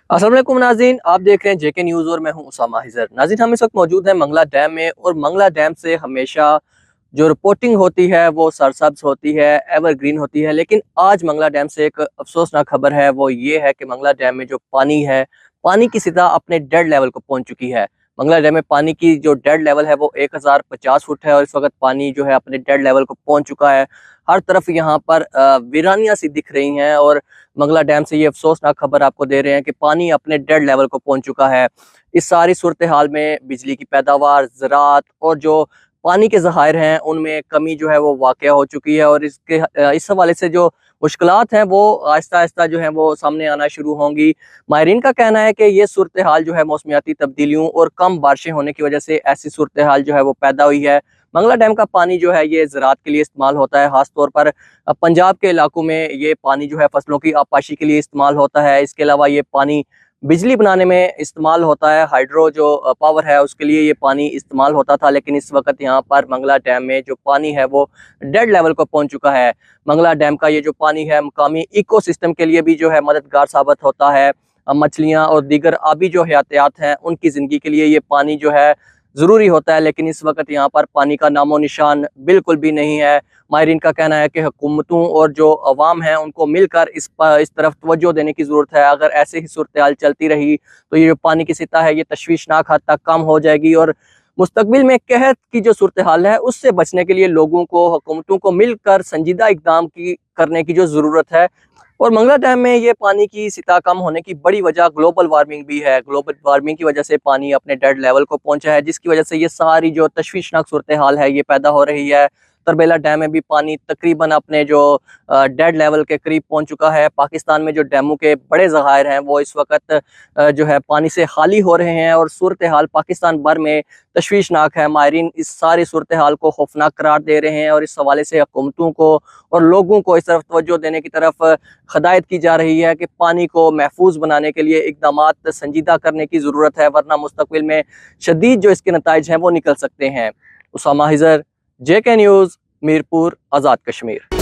अस्सलाम वालेकुम नाज़रीन, आप देख रहे हैं जेके न्यूज़ और मैं हूं उसामा हिजर। नाज़रीन, हम इस वक्त मौजूद हैं मंगला डैम में और मंगला डैम से हमेशा जो रिपोर्टिंग होती है वो सरसब्ज होती है, एवरग्रीन होती है। लेकिन आज मंगला डैम से एक अफसोसनाक खबर है, वो ये है कि मंगला डैम में जो पानी है, पानी की सतह अपने डेड लेवल को पहुंच चुकी है। मंगला डैम में पानी की जो डेड लेवल है वो 1050 फुट है और इस वक्त पानी जो है अपने डेड लेवल को पहुंच चुका है। हर तरफ यहाँ पर वीरानियां सी दिख रही हैं और मंगला डैम से ये अफसोसनाक खबर आपको दे रहे हैं कि पानी अपने डेड लेवल को पहुंच चुका है। इस सारी सूरत हाल में बिजली की पैदावार, ज़राअत और जो पानी के ज़खायर हैं उनमें कमी जो है वो वाक़या हो चुकी है और इस हवाले से जो मुश्किलात हैं वो आहिस्ता आहिस्ता जो है वो सामने आना शुरू होंगी। माहिरीन का कहना है कि ये सूरत हाल जो है मौसमियाती तब्दीलियों और कम बारिशें होने की वजह से ऐसी सूरत हाल जो है वो पैदा हुई है। मंगला डैम का पानी जो है ये ज़राअत के लिए इस्तेमाल होता है, ख़ास तौर पर पंजाब के इलाकों में ये पानी जो है फसलों की आपाशी के लिए इस्तेमाल होता है। इसके अलावा ये पानी बिजली बनाने में इस्तेमाल होता है, हाइड्रो जो पावर है उसके लिए ये पानी इस्तेमाल होता था। लेकिन इस वक्त यहाँ पर मंगला डैम में जो पानी है वो डेड लेवल को पहुँच चुका है। मंगला डैम का ये जो पानी है मकामी इकोसिस्टम के लिए भी जो है मददगार साबित होता है। मछलियाँ और दीगर आबी जो हयातियात हैं उनकी ज़िंदगी के लिए ये पानी जो है ज़रूरी होता है। लेकिन इस वक्त यहाँ पर पानी का नामो निशान बिल्कुल भी नहीं है। माहिरीन का कहना है कि हुकूमतों और जो अवाम है उनको मिलकर इस तरफ तवज्जो देने की ज़रूरत है। अगर ऐसे ही सूरत हाल चलती रही तो ये जो पानी की सतह है ये तशवीशनाक हद तक कम हो जाएगी और मुस्तकबिल में कहत की जो सूरत हाल है उससे बचने के लिए लोगों को, हुकूमतों को मिलकर संजीदा इकदाम करने की जो ज़रूरत है। और मंगला डैम में ये पानी की सतह कम होने की बड़ी वजह ग्लोबल वार्मिंग भी है। ग्लोबल वार्मिंग की वजह से पानी अपने डेड लेवल को पहुंचा है, जिसकी वजह से ये सारी जो तशवीशनाक सूरत हाल है ये पैदा हो रही है। तरबेला डैम में भी पानी तकरीबन अपने जो डेड लेवल के करीब पहुंच चुका है। पाकिस्तान में जो डैमों के बड़े ज़खायर हैं वो इस वक्त जो है पानी से खाली हो रहे हैं और सूरत हाल पाकिस्तान भर में तशवीशनाक है। माहिरीन इस सारी सूरत हाल को खौफनाक करार दे रहे हैं और इस हवाले से हुकूमतों को और लोगों को इस तरफ तवज्जो देने की तरफ हदायत की जा रही है कि पानी को महफूज बनाने के लिए इकदामात संजीदा करने की ज़रूरत है, वरना मुस्तकबिल में शदीद जो इसके नताइज हैं वो निकल सकते हैं। उसामा हिजर, जेके न्यूज़, मीरपुर, आज़ाद कश्मीर।